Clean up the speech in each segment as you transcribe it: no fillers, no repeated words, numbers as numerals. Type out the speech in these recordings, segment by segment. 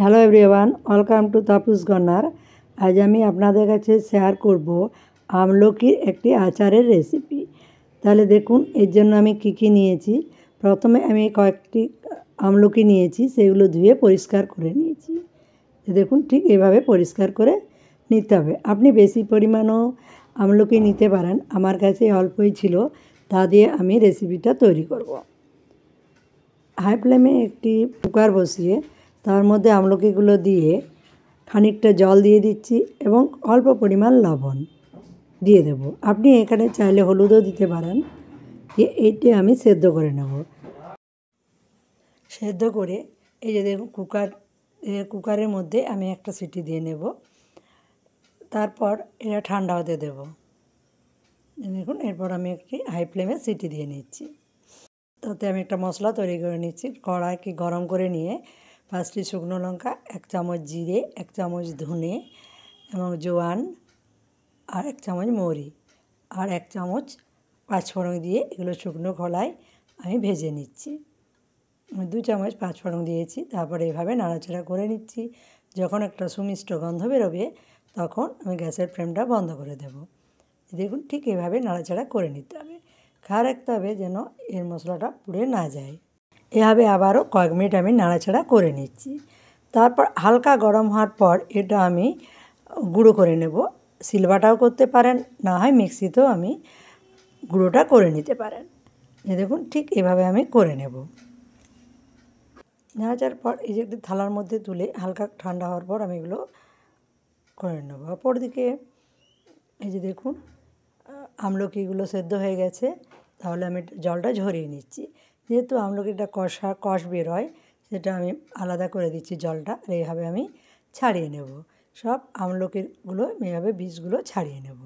Hello everyone, welcome to Tapas corner. আজ আমি আপনাদের কাছে শেয়ার করব আমলকির একটি আচারের রেসিপি। তাহলে দেখুন এর জন্য আমি কি নিয়েছি। প্রথমে আমি কয়েকটি আমলকি নিয়েছি, সেগুলো ধুয়ে পরিষ্কার করে নিয়েছি। দেখুন ঠিক এভাবে পরিষ্কার করে নিতে হবে। আপনি বেশি পরিমাণও আমলকি নিতে পারেন, আমার কাছে অল্পই ছিল, তা দিয়ে আমি রেসিপিটা তৈরি করব। হাই ফ্লেমে একটি কুকার বসিয়ে তার মধ্যে আমলকিগুলো দিয়ে খানিকটা জল দিয়ে দিচ্ছি এবং অল্প পরিমাণ লবণ দিয়ে দেব। আপনি এখানে চাইলে হলুদও দিতে পারেন। এইটি আমি সেদ্ধ করে নেব। সেদ্ধ করে এই যে দেখুন কুকারের মধ্যে আমি একটা সিটি দিয়ে নেব। তারপর এটা ঠান্ডা হতে দেব। দেখুন এরপর আমি একটি হাই ফ্লেমে সিটি দিয়ে নিচ্ছি। তাতে আমি একটা মশলা তৈরি করে নিচ্ছি। কড়াইকে গরম করে নিয়ে 5টি শুকনো লঙ্কা, 1 চামচ জিরে, 1 চামচ ধনে এবং জোয়ান, আর 1 চামচ মৌরি, আর 1 চামচ পাঁচফোড়ন দিয়ে এগুলো শুকনো খোলায় আমি ভেজে নিচ্ছি। 2 চামচ পাঁচফোড়ন দিয়েছি। তারপরে এভাবে নাড়াচাড়া করে নিচ্ছি। যখন একটা সুমিষ্ট গন্ধ বেরোবে তখন আমি গ্যাসের ফ্লেমটা বন্ধ করে দেব। দেখুন ঠিক এভাবে নাড়াচাড়া করে নিতে হবে। খেয়াল রাখতে হবে যেন এর মশলাটা পুড়ে না যায়। এভাবে আবারও কয়েক মিনিট আমি নাড়াচাড়া করে নিচ্ছি। তারপর হালকা গরম হওয়ার পর এটা আমি গুঁড়ো করে নেব। শিলবাটাও করতে পারেন, না হয় মিক্সিতেও আমি গুঁড়োটা করে নিতে পারেন। দেখুন ঠিক এভাবে আমি করে নেব। নাড়াচাড়ার পর এই যে একটি থালার মধ্যে তুলে হালকা ঠান্ডা হওয়ার পর আমি এগুলো করে নেব। অপরদিকে এই যে দেখুন আমলকিগুলো সেদ্ধ হয়ে গেছে, তাহলে আমি জলটা ঝরিয়ে নিচ্ছি। যেহেতু আমলকিটা কষ বের হয়, সেটা আমি আলাদা করে দিচ্ছি জলটা। আর এইভাবে আমি ছাড়িয়ে নেব। সব আমলকিগুলো এইভাবে বীজগুলো ছাড়িয়ে নেব।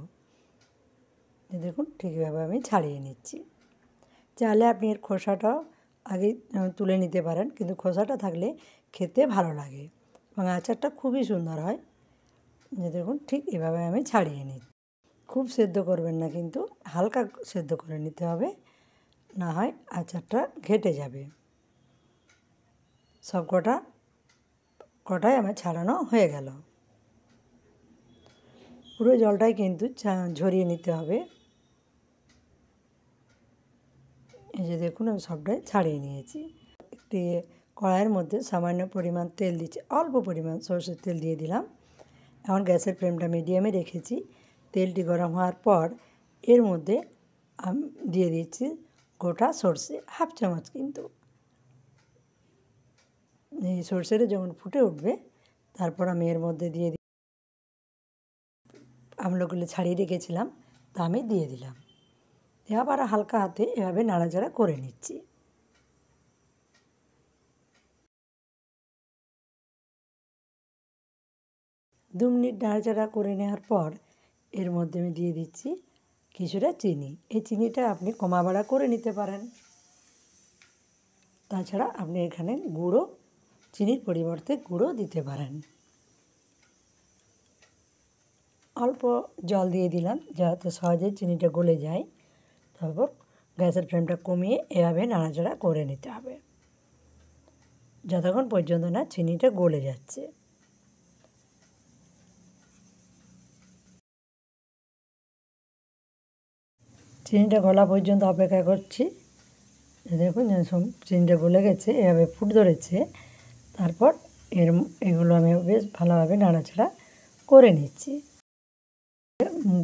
দেখুন ঠিক এভাবে আমি ছাড়িয়ে নিচ্ছি। চাইলে আপনি এর খোসাটাও আগে তুলে নিতে পারেন, কিন্তু খোসাটা থাকলে খেতে ভালো লাগে এবং আচারটা খুবই সুন্দর হয়। দেখুন ঠিক এভাবে আমি ছাড়িয়ে নিই। খুব সেদ্ধ করবেন না, কিন্তু হালকা সেদ্ধ করে নিতে হবে, না হয় আচারটা ঘেটে যাবে। সব কটাই আমার ছাড়ানো হয়ে গেল। পুরো জলটাই কিন্তু ঝরিয়ে নিতে হবে। এই যে দেখুন আমি সবটাই ছাড়িয়ে নিয়েছি। একটি কড়াইয়ের মধ্যে সামান্য পরিমাণ তেল দিচ্ছি, অল্প পরিমাণ সরষের তেল দিয়ে দিলাম। এখন গ্যাসের ফ্লেমটা মিডিয়ামে রেখেছি। তেলটি গরম হওয়ার পর এর মধ্যে আমি দিয়ে দিচ্ছি গোটা সরষে, 1/2 চামচ। কিন্তু এই সরষেটা যখন ফুটে উঠবে তারপর আমি এর মধ্যে দিয়ে আমলকিগুলো ছাড়িয়ে রেখেছিলাম, তা আমি দিয়ে দিলাম। আবার হালকা হাতে এভাবে নাড়াচাড়া করে নিচ্ছি। দু মিনিট নাড়াচাড়া করে নেওয়ার পর এর মধ্যে আমি দিয়ে দিচ্ছি কিছুটা চিনি। এই চিনিটা আপনি কমা বাড়া করে নিতে পারেন। তাছাড়া আপনি এখানে চিনির পরিবর্তে গুঁড়ো দিতে পারেন। অল্প জল দিয়ে দিলাম যাতে সহজে চিনিটা গলে যায়। তারপর গ্যাসের ফ্লেমটা কমিয়ে এভাবে নাড়াচাড়া করে নিতে হবে যতক্ষণ পর্যন্ত না চিনিটা গলে যাচ্ছে। চিনিটা গলা পর্যন্ত অপেক্ষা করছি। দেখুন চিনিটা গলে গেছে, এভাবে ফুট ধরেছে। তারপর এগুলো আমি বেশ ভালোভাবে নাড়াচাড়া করে নিচ্ছি।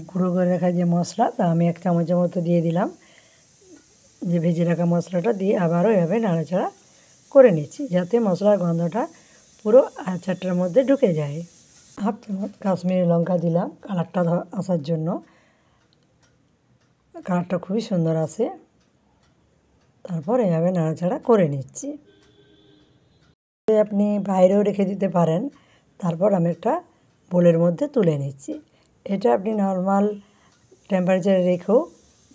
গুঁড়ো করে রাখা যে মশলা, তা আমি 1 চামচের মতো দিয়ে দিলাম। যে ভেজে রাখা মশলাটা দিয়ে আবারও এভাবে নাড়াচাড়া করে নিচ্ছি, যাতে মশলার গন্ধটা পুরো আচারটার মধ্যে ঢুকে যায়। 1/2 চামচ কাশ্মীরি লঙ্কা দিলাম কালারটা আসার জন্য। কালারটা খুবই সুন্দর আসে। তারপর এভাবে নাড়াচাড়া করে নিচ্ছি। আপনি বাইরেও রেখে দিতে পারেন। তারপর আমি একটা বোলের মধ্যে তুলে নিচ্ছি। এটা আপনি নর্মাল টেম্পারেচারে রেখেও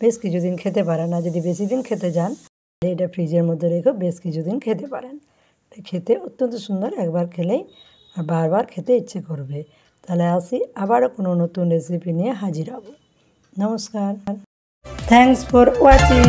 বেশ কিছুদিন খেতে পারেন। আর যদি বেশি দিন খেতে চান তাহলে এটা ফ্রিজের মধ্যে রেখেও বেশ কিছুদিন খেতে পারেন। খেতে অত্যন্ত সুন্দর, একবার খেলেই আর বারবার খেতে ইচ্ছে করবে। তাহলে আসি, আবারও কোনো নতুন রেসিপি নিয়ে হাজির হব। নমস্কার। Thanks for watching.